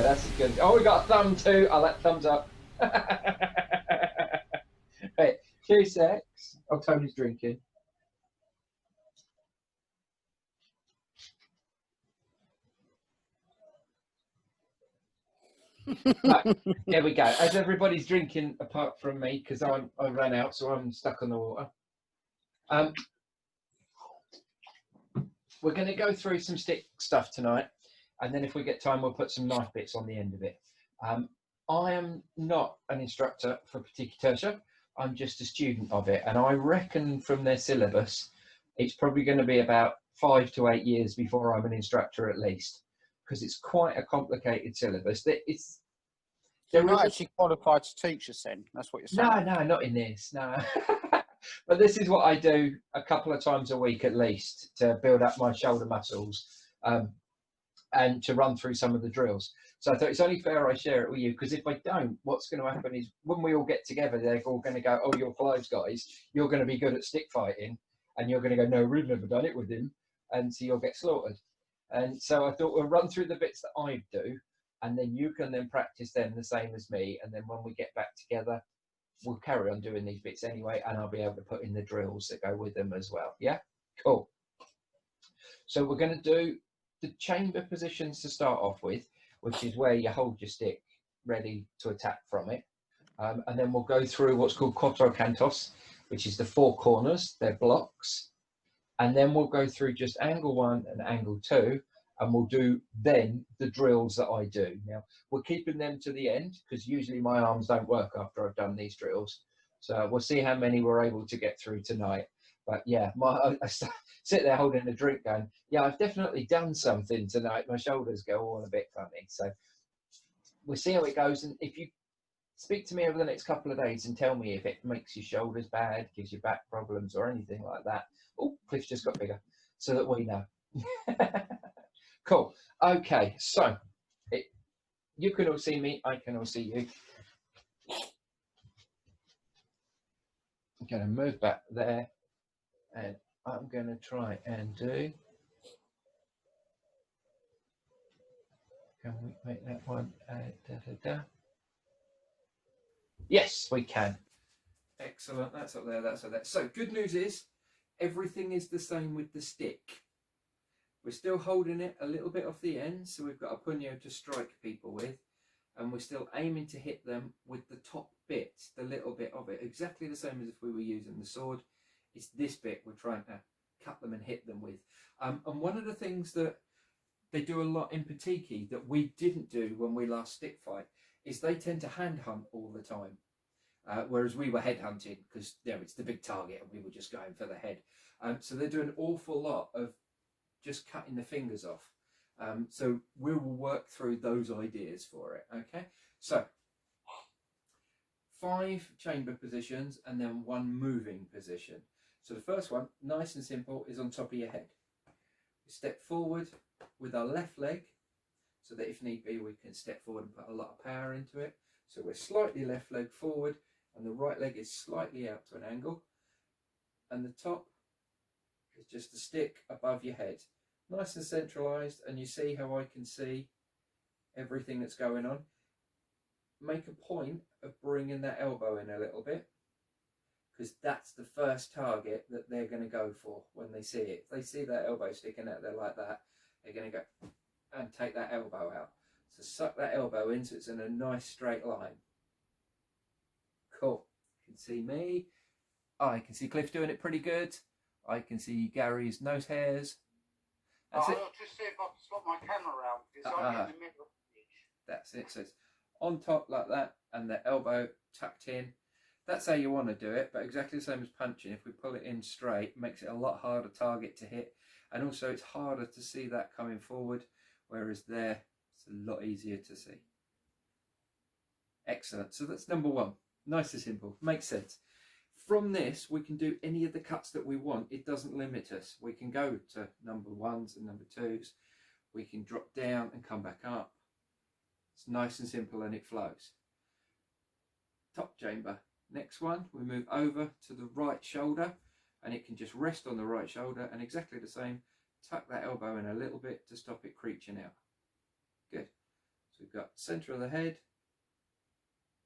that's a good. Oh, we got a thumb too. I'll let thumbs up. Right, 2 secs. Oh, Tony's drinking. Right, there we go. As everybody's drinking, apart from me, because I ran out, so I'm stuck on the water. We're going to go through some stick stuff tonight, and then if we get time, we'll put some knife bits on the end of it. I am not an instructor for Petit Tertia. I'm just a student of it, and I reckon from their syllabus, it's probably going to be about 5 to 8 years before I'm an instructor at least, because it's quite a complicated syllabus. You're not actually qualified to teach us then? That's what you're saying? No, not in this, no. But this is what I do a couple of times a week at least to build up my shoulder muscles and to run through some of the drills. So I thought it's only fair I share it with you, because if I don't, what's going to happen is when we all get together, they're all going to go, oh, you're Clive's guys, you're going to be good at stick fighting. And you're going to go, no, we've never done it with him. And so you'll get slaughtered. And so I thought we'll run through the bits that I do, and then you can then practice them the same as me. And then when we get back together, we'll carry on doing these bits anyway, and I'll be able to put in the drills that go with them as well. Yeah, cool. So we're going to do the chamber positions to start off with, which is where you hold your stick ready to attack from it. And then we'll go through what's called quattro cantos, which is the 4 corners, they're blocks. And then we'll go through just angle 1 and angle 2, and we'll do then the drills that I do. Now, we're keeping them to the end because usually my arms don't work after I've done these drills. So we'll see how many we're able to get through tonight. But yeah, I sit there holding a drink going, yeah, I've definitely done something tonight. My shoulders go all a bit funny. So we'll see how it goes. And if you speak to me over the next couple of days and tell me if it makes your shoulders bad, gives you back problems or anything like that. Oh, Cliff's just got bigger, so that we know. Cool. Okay, so you can all see me, I can all see you. I'm going to move back there, and I'm going to try and do. Can we make that one? Yes, we can. Excellent. That's up there. That's up there. So good news is everything is the same with the stick. We're still holding it a little bit off the end, so we've got a puño to strike people with, and we're still aiming to hit them with the top bit, the little bit of it, exactly the same as if we were using the sword. It's this bit we're trying to cut them and hit them with. And one of the things that they do a lot in Patiki that we didn't do when we last stick fight is they tend to hand hunt all the time. Whereas we were head hunting because it's the big target and we were just going for the head. So they do an awful lot of just cutting the fingers off. So we will work through those ideas for it. Okay, so 5 chamber positions and then 1 moving position. So the first one, nice and simple, is on top of your head. We step forward with our left leg so that if need be we can step forward and put a lot of power into it. So we're slightly left leg forward and the right leg is slightly out to an angle, and the top is just the stick above your head, nice and centralized. And you see how I can see everything that's going on. Make a point of bringing that elbow in a little bit, because that's the first target that they're going to go for when they see it. If they see that elbow sticking out there like that, they're going to go and take that elbow out. So suck that elbow in so it's in a nice straight line. Cool. You can see me. I can see Cliff doing it pretty good. I can see Gary's nose hairs. That's it. I'll just see if I can swap my camera around because I'm in the middle of the pitch. That's it. So it's on top like that and the elbow tucked in. That's how you want to do it, but exactly the same as punching. If we pull it in straight, it makes it a lot harder target to hit. And also it's harder to see that coming forward, whereas there, it's a lot easier to see. Excellent. So that's number 1. Nice and simple. Makes sense. From this, we can do any of the cuts that we want. It doesn't limit us. We can go to number 1s and number 2s. We can drop down and come back up. It's nice and simple and it flows. Top chamber. Next one, we move over to the right shoulder and it can just rest on the right shoulder, and exactly the same, tuck that elbow in a little bit to stop it creaching out. Good. So we've got centre of the head,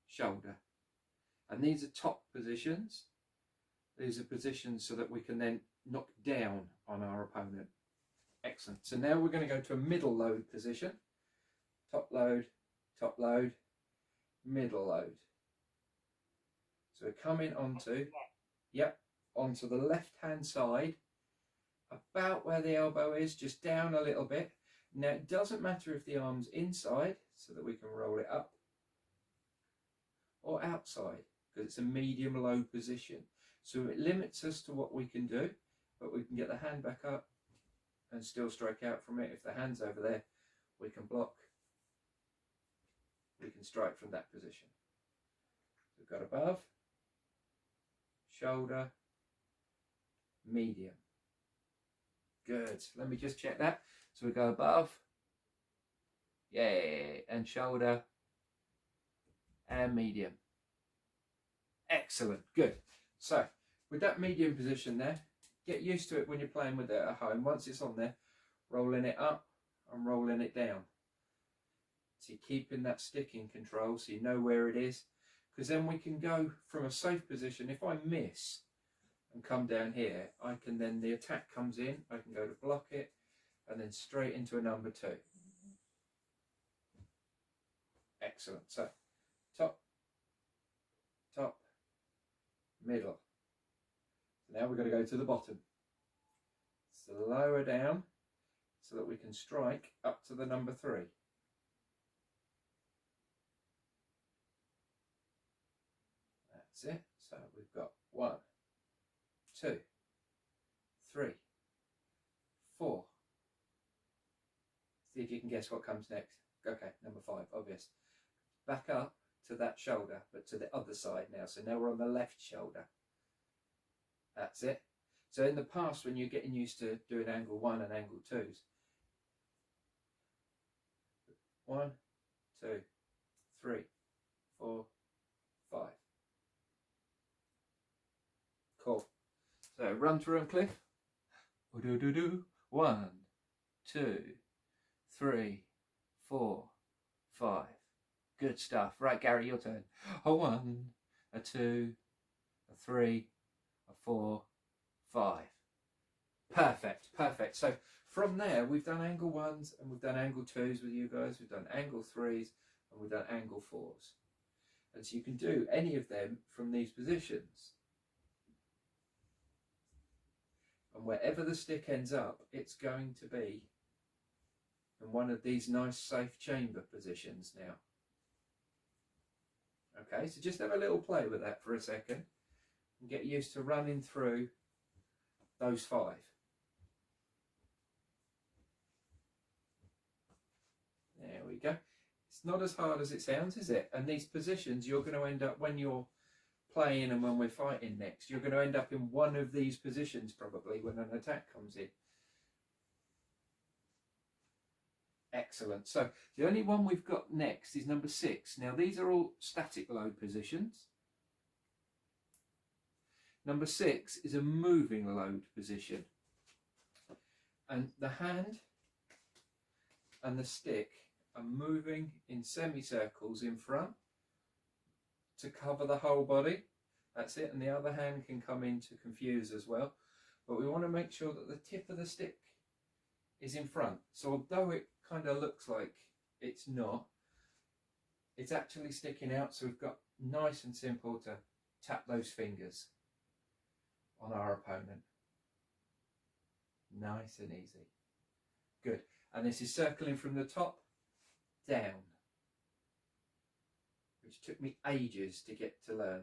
shoulder. And these are top positions. These are positions so that we can then knock down on our opponent. Excellent. So now we're going to go to a middle load position. Top load, middle load. So we're coming onto, onto the left-hand side, about where the elbow is, just down a little bit. Now it doesn't matter if the arm's inside, so that we can roll it up, or outside, because it's a medium-low position. So it limits us to what we can do, but we can get the hand back up and still strike out from it. If the hand's over there, we can block. We can strike from that position. We've got above, shoulder, medium. Good. Let me just check that. So we go above, yay, and shoulder, and medium. Excellent. Good. So with that medium position there, get used to it when you're playing with it at home. Once it's on there, rolling it up and rolling it down. So you're keeping that stick in control so you know where it is. Because then we can go from a safe position. If I miss and come down here, I can then, the attack comes in, I can go to block it and then straight into a number 2. Excellent. So top, middle. So now we're going to go to the bottom. So lower down so that we can strike up to the number 3. That's it. So we've got 1, 2, 3, 4. See if you can guess what comes next. Okay, number 5, obvious. Back up to that shoulder, but to the other side now. So now we're on the left shoulder. That's it. So in the past, when you're getting used to doing angle 1 and angle 2s, 1, 2, 3, 4, 5. Cool. So run through them, Cliff. 1, 2, 3, 4, 5. Good stuff. Right, Gary, your turn. A 1, a 2, a 3, a 4, 5. Perfect, perfect. So from there, we've done angle 1s and we've done angle 2s with you guys. We've done angle 3s and we've done angle 4s. And so you can do any of them from these positions. And wherever the stick ends up, it's going to be in one of these nice safe chamber positions now. Okay, so just have a little play with that for a second and get used to running through those 5. There we go. It's not as hard as it sounds, is it? And these positions, you're going to end up, when you're playing and when we're fighting next, you're going to end up in one of these positions probably when an attack comes in. Excellent. So the only one we've got next is number 6. Now these are all static load positions. Number 6 is a moving load position. And the hand and the stick are moving in semicircles in front to cover the whole body. That's it. And the other hand can come in to confuse as well. But we want to make sure that the tip of the stick is in front. So although it kind of looks like it's not, it's actually sticking out. So we've got nice and simple to tap those fingers on our opponent. Nice and easy. Good. And this is circling from the top down, which took me ages to get to learn.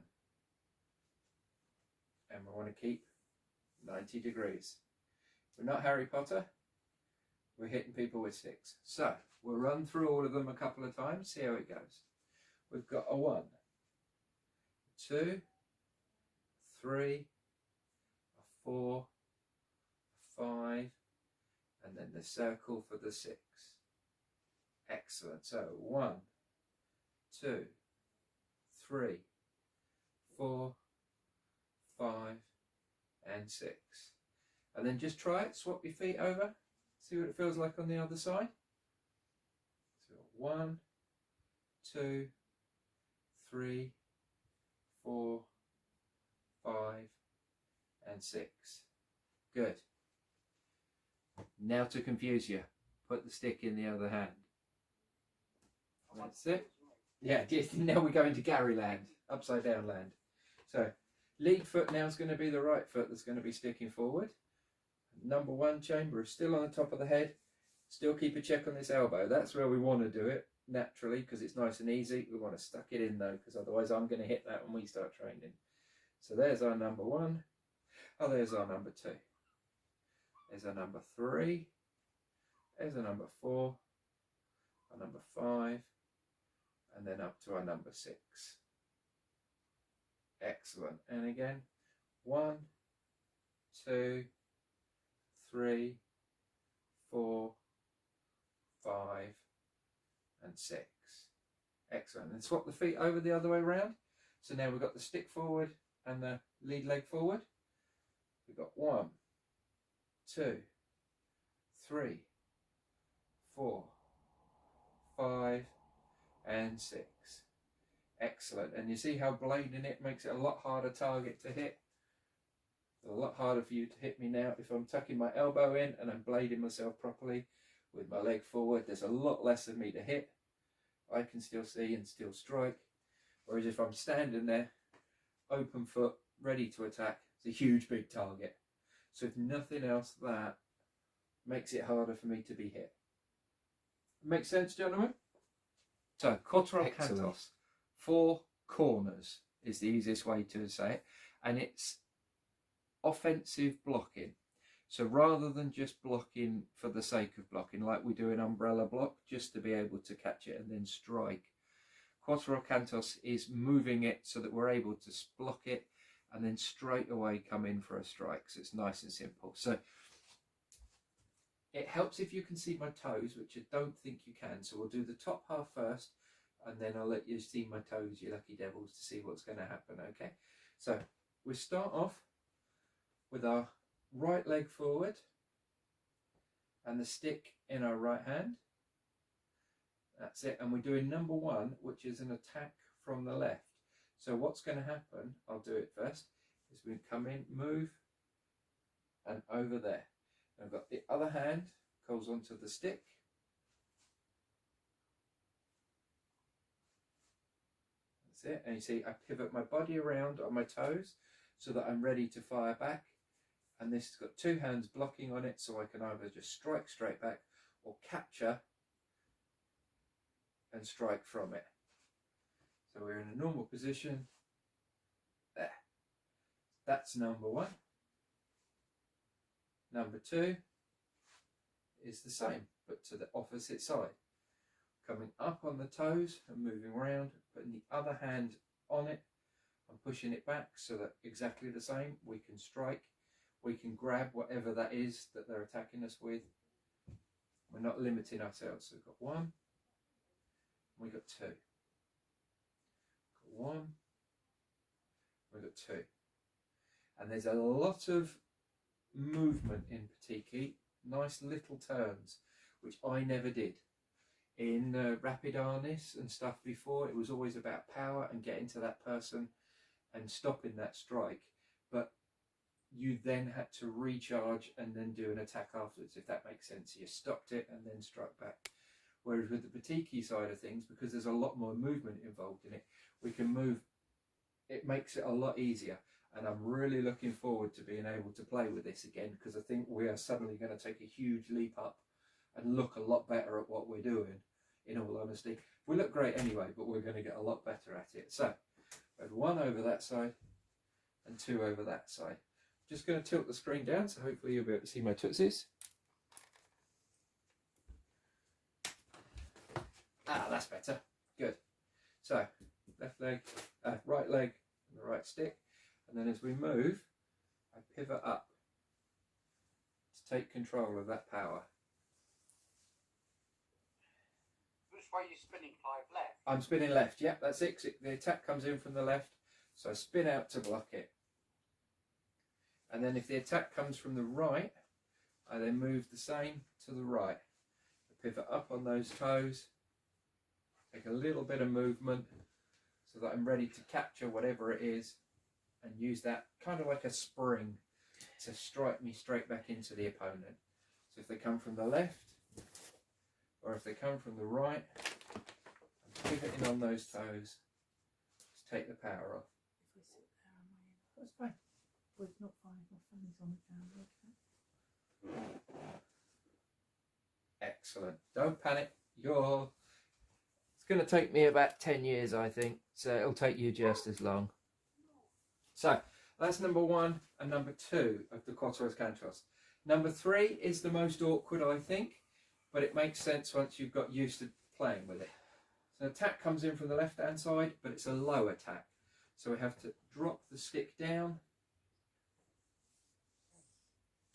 And we want to keep 90 degrees. We're not Harry Potter. We're hitting people with sticks. So we'll run through all of them a couple of times, see how it goes. We've got a 1, 2, 3, a 4, a 5, and then the circle for the 6. Excellent. So 1, 2, 3, 4, 5, and 6. And then just try it, swap your feet over, see what it feels like on the other side. So 1, 2, 3, 4, 5, and 6. Good. Now to confuse you, put the stick in the other hand. That's it. Yeah, now we go into Gary land, upside down land. So lead foot now is going to be the right foot that's going to be sticking forward. Number 1 chamber is still on the top of the head. Still keep a check on this elbow. That's where we want to do it naturally because it's nice and easy. We want to stuck it in though because otherwise I'm going to hit that when we start training. So there's our number 1. Oh, there's our number 2. There's our number 3. There's our number 4. Our number 5. And then up to our number 6. Excellent. And again, 1, 2, 3, 4, 5, and 6. Excellent. And swap the feet over the other way around. So now we've got the stick forward and the lead leg forward. We've got 1, 2, 3, 4, 5, and 6. Excellent. And you see how blading it makes it a lot harder target to hit. A lot harder for you to hit me now. If I'm tucking my elbow in and I'm blading myself properly with my leg forward, there's a lot less of me to hit. I can still see and still strike. Whereas if I'm standing there, open foot, ready to attack, it's a huge big target. So if nothing else, that makes it harder for me to be hit. Makes sense, gentlemen? So, quattro cantos, 4 corners is the easiest way to say it. And it's offensive blocking. So rather than just blocking for the sake of blocking, like we do an umbrella block, just to be able to catch it and then strike, quattro cantos is moving it so that we're able to block it and then straight away come in for a strike. So it's nice and simple. So it helps if you can see my toes, which I don't think you can. So we'll do the top half first, and then I'll let you see my toes, you lucky devils, to see what's going to happen, okay? So we start off with our right leg forward and the stick in our right hand. That's it. And we're doing number 1, which is an attack from the left. So what's going to happen, I'll do it first, is we come in, move, and over there. And I've got the other hand goes onto the stick. That's it. And you see I pivot my body around on my toes so that I'm ready to fire back. And this has got 2 hands blocking on it, so I can either just strike straight back or capture and strike from it. So we're in a normal position. There. That's number 1. Number 2 is the same, but to the opposite side. Coming up on the toes and moving around, putting the other hand on it and pushing it back so that exactly the same. We can strike, we can grab whatever that is that they're attacking us with. We're not limiting ourselves. So we've got 1, we've got 2. Got 1, we've got 2. And there's a lot of movement in Patiki, nice little turns, which I never did. In rapid harness and stuff before, it was always about power and getting to that person and stopping that strike. But you then had to recharge and then do an attack afterwards, if that makes sense. You stopped it and then struck back. Whereas with the Patiki side of things, because there's a lot more movement involved in it, we can move. It makes it a lot easier. And I'm really looking forward to being able to play with this again, because I think we are suddenly going to take a huge leap up and look a lot better at what we're doing, in all honesty. We look great anyway, but we're going to get a lot better at it. So, I had 1 over that side and 2 over that side. Just going to tilt the screen down, so hopefully you'll be able to see my tootsies. Ah, that's better. Good. So, left leg, right leg, and the right stick. And then as we move, I pivot up to take control of that power. Which way are you spinning, Clive? Left? I'm spinning left, yeah, that's it. The attack comes in from the left, so I spin out to block it. And then if the attack comes from the right, I then move the same to the right. I pivot up on those toes Take a little bit of movement so that I'm ready to capture whatever it is and use that kind of like a spring to strike me straight back into the opponent. So if they come from the left or if they come from the right, I'm pivoting on those toes. Just take the power off. If I sit there, am I in? That's fine. Well, it's not fine. My family's on the camera. Excellent. Don't panic. It's going to take me about 10 years, I think. So it'll take you just as long. So that's number 1 and number 2 of the Quattros Cantos. Number 3 is the most awkward, I think, but it makes sense once you've got used to playing with it. So the attack comes in from the left-hand side, but it's a low attack. So we have to drop the stick down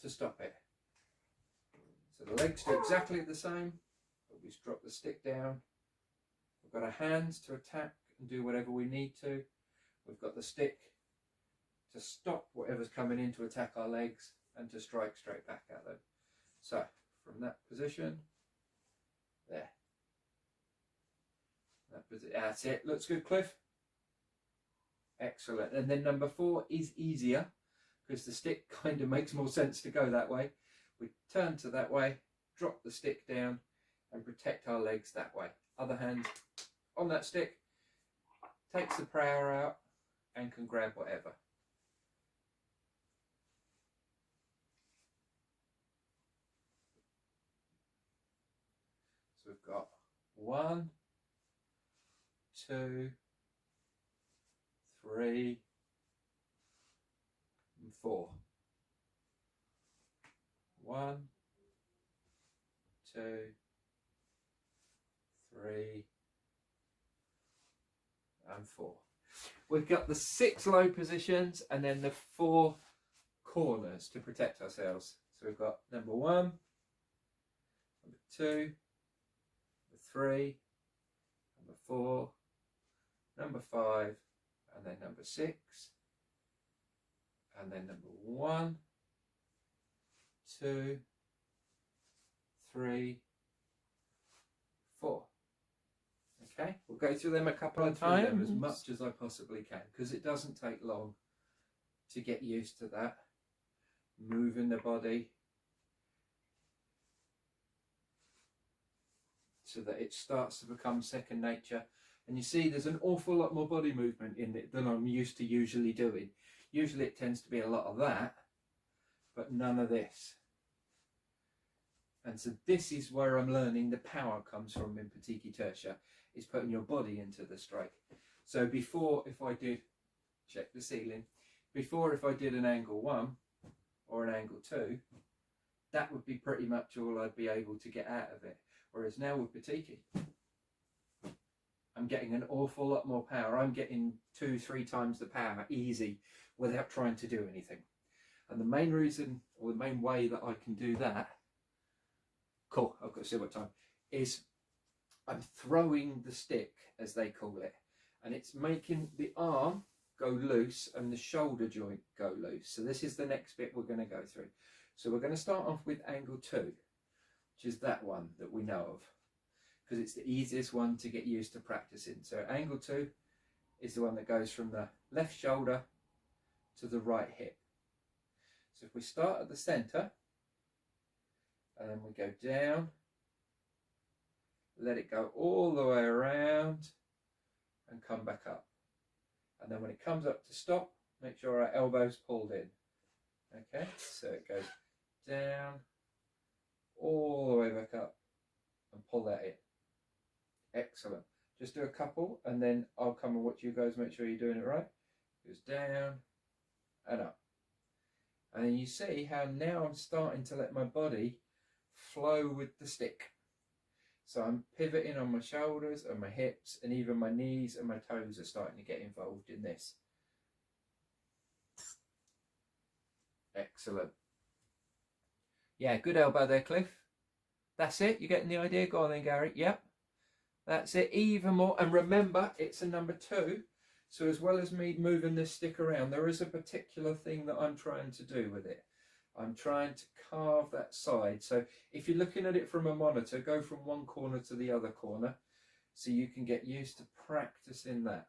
to stop it. So the legs do exactly the same, but we just drop the stick down. We've got our hands to attack and do whatever we need to. We've got the stick to stop whatever's coming in to attack our legs and to strike straight back at them. So from that position, there. That's it. Looks good, Cliff. Excellent. And then number 4 is easier because the stick kind of makes more sense to go that way. We turn to that way, drop the stick down and protect our legs that way. Other hand on that stick, takes the power out and can grab whatever. So we've got 1, 2, 3, and 4. 1, 2, 3, and 4. We've got the 6 low positions and then the 4 corners to protect ourselves. So we've got number 1, number 2, number 3, number 4, number 5, and then number 6, and then number 1, 2, 3, 4. Okay, we'll go through them a couple of times, as much as I possibly can, because it doesn't take long to get used to that. Moving the body so that it starts to become second nature. And you see there's an awful lot more body movement in it than I'm used to usually doing. Usually it tends to be a lot of that, but none of this. And so this is where I'm learning the power comes from in Patiki Tertia, is putting your body into the strike. So before, if I did, check the ceiling, before if I did an angle 1 or an angle 2, that would be pretty much all I'd be able to get out of it. Whereas now with Patiki, I'm getting an awful lot more power. I'm getting 2-3 times the power easy without trying to do anything. And the main reason, or the main way that I can do that, cool, I've got to see what time, is I'm throwing the stick, as they call it, and it's making the arm go loose and the shoulder joint go loose. So this is the next bit we're going to go through. So we're going to start off with angle 2, which is that one that we know of, because it's the easiest one to get used to practicing. So angle 2 is the one that goes from the left shoulder to the right hip. So if we start at the center and then we go down, let it go all the way around and come back up. And then when it comes up to stop, make sure our elbow's pulled in. Okay, so it goes down, all the way back up and pull that in. Excellent. Just do a couple and then I'll come and watch you guys, make sure you're doing it right. Goes down and up. And then you see how now I'm starting to let my body flow with the stick. So I'm pivoting on my shoulders and my hips, and even my knees and my toes are starting to get involved in this. Excellent. Yeah, good elbow there, Cliff. That's it. You're getting the idea? Go on then, Gary. Yep. That's it. Even more. And remember, it's a number 2. So as well as me moving this stick around, there is a particular thing that I'm trying to do with it. I'm trying to carve that side. So if you're looking at it from a monitor, go from one corner to the other corner. so you can get used to practicing that.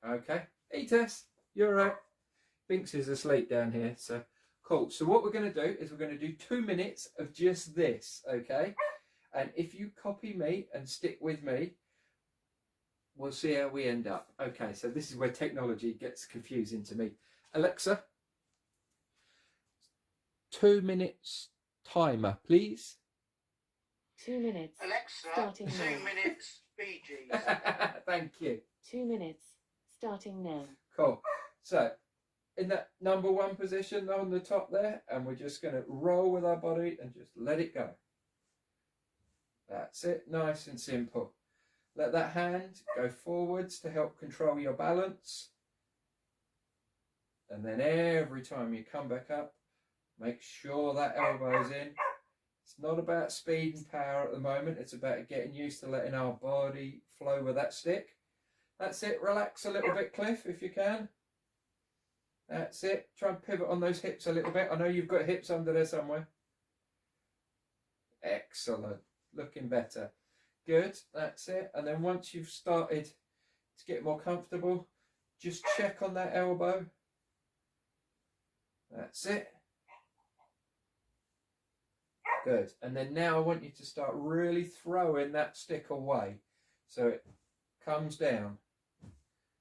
Okay, hey Tess, you're right. Binks is asleep down here, so cool. So what we're going to do is we're going to do 2 minutes of just this, okay? And if you copy me and stick with me, we'll see how we end up. Okay, so this is where technology gets confusing to me. Alexa, 2 minutes timer, please. 2 minutes. Alexa, Starting 2 now. minutes, Bee Gees. Thank you. 2 minutes. Starting now. Cool. So, in that number 1 position on the top there, and we're just going to roll with our body and just let it go. That's it. Nice and simple. Let that hand go forwards to help control your balance. And then every time you come back up, make sure that elbow's in. It's not about speed and power at the moment. It's about getting used to letting our body flow with that stick. That's it. Relax a little bit, Cliff, if you can. That's it. Try and pivot on those hips a little bit. I know you've got hips under there somewhere. Excellent. Looking better. Good. That's it. And then once you've started to get more comfortable, just check on that elbow. That's it. Good. And then now I want you to start really throwing that stick away so it comes down.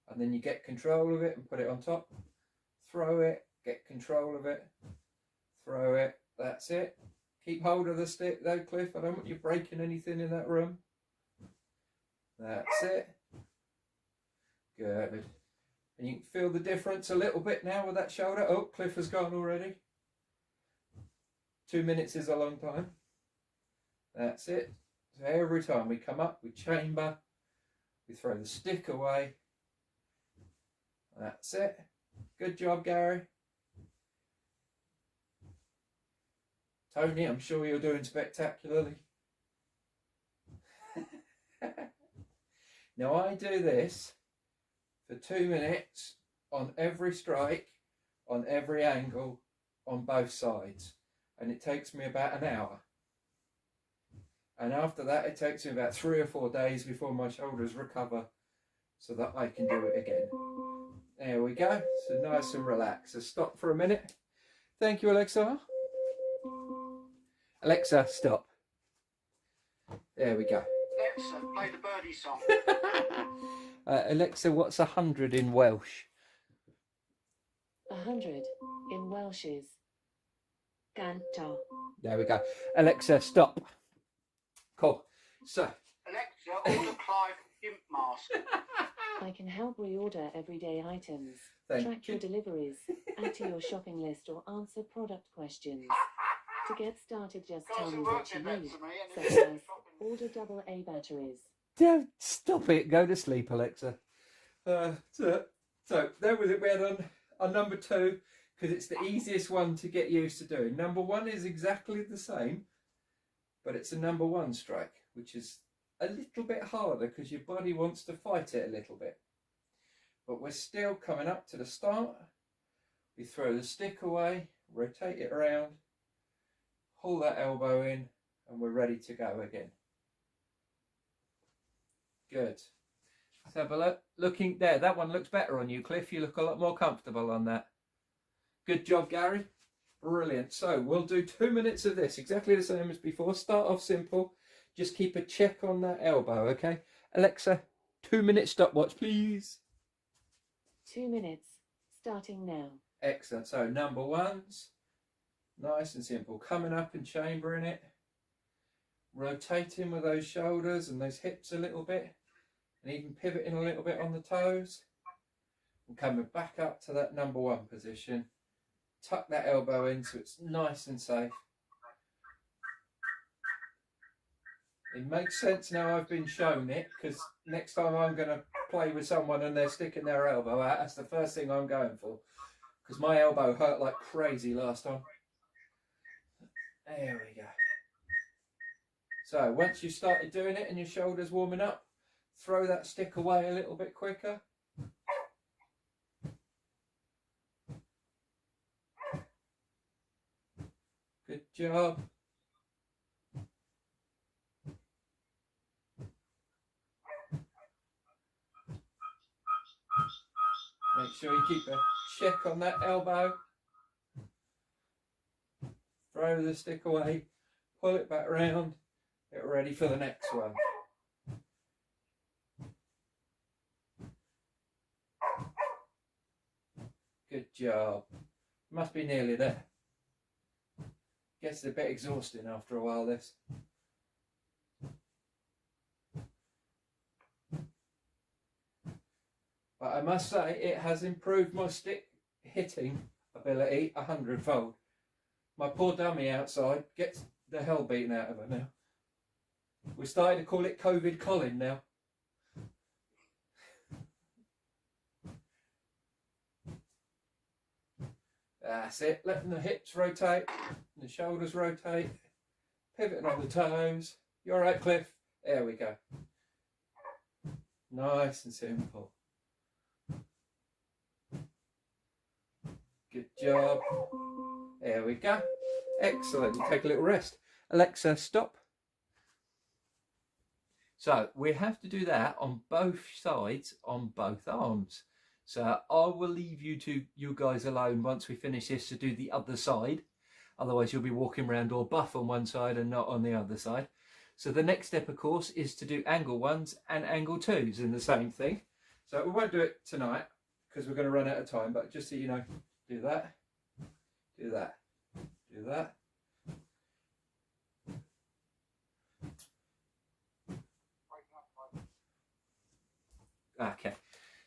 And then you get control of it and put it on top. Throw it, get control of it, throw it. That's it. Keep hold of the stick though, Cliff. I don't want you breaking anything in that room. That's it. Good. And you can feel the difference a little bit now with that shoulder. Oh, Cliff has gone already. 2 minutes is a long time. That's it. So every time we come up, we chamber, we throw the stick away. That's it. Good job, Gary. Tony, I'm sure you're doing spectacularly. Now I do this for 2 minutes on every strike, on every angle, on both sides. And it takes me about an hour. And after that, it takes me about 3 or 4 days before my shoulders recover so that I can do it again. There we go. So nice and relaxed. So stop for a minute. Thank you, Alexa. Alexa, stop. There we go. Alexa, play the birdie song. Alexa, what's 100 in Welsh? 100 in Welsh is Ganta. There we go. Alexa, stop. Cool. So. Alexa, order Clive gimp mask. I can help reorder everyday items, Thank track you. your deliveries, add to your shopping list or answer product questions. To get started, just tell me what you need, such as order AA batteries. Don't stop it. Go to sleep, Alexa. So there was it. We had on number 2 because it's the easiest one to get used to doing. Number 1 is exactly the same, but it's a number 1 strike, which is a little bit harder because your body wants to fight it a little bit. But we're still coming up to the start. We throw the stick away, rotate it around, pull that elbow in, and we're ready to go again. Good. Let's have a look. Looking there, that one looks better on you, Cliff. You look a lot more comfortable on that. Good job, Gary. Brilliant. So we'll do 2 minutes of this, exactly the same as before. Start off simple. Just keep a check on that elbow, okay? Alexa, 2 minute stopwatch, please. 2 minutes, starting now. Excellent. So number 1's nice and simple. Coming up and chambering it. Rotating with those shoulders and those hips a little bit. And even pivoting a little bit on the toes. And coming back up to that number 1 position. Tuck that elbow in so it's nice and safe. It makes sense now I've been shown it, because next time I'm going to play with someone and they're sticking their elbow out, that's the first thing I'm going for. Because my elbow hurt like crazy last time. There we go. So once you've started doing it and your shoulder's warming up, throw that stick away a little bit quicker. Good job. sure you keep a check on that elbow. Throw the stick away, pull it back round, get ready for the next one. Good job. Must be nearly there. Gets a bit exhausting after a while, this. But I must say, it has improved my stick hitting ability 100-fold. My poor dummy outside gets the hell beaten out of her now. We're starting to call it COVID Colin now. That's it, letting the hips rotate, the shoulders rotate, pivoting on the toes. You alright, Cliff? There we go. Nice and simple. Good job. There we go. Excellent. You take a little rest. Alexa, stop. So we have to do that on both sides, on both arms. So I will leave you guys alone once we finish this to do the other side. Otherwise you'll be walking around all buff on one side and not on the other side. So the next step, of course, is to do angle 1s and angle 2s in the same thing. So we won't do it tonight because we're going to run out of time, but just so you know, do that, do that, do that. Okay.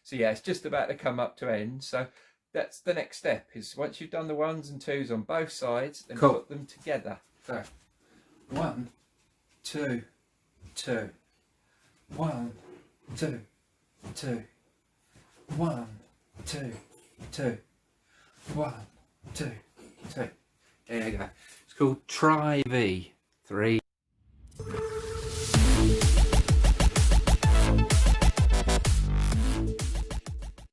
So yeah, it's just about to come up to end. So that's the next step, is once you've done the 1s and 2s on both sides, then put them together. So 1, 2, 2, 1, 2, 2, 1, 2, 2, 1, 2, 2. There you go. It's called Try V. 3,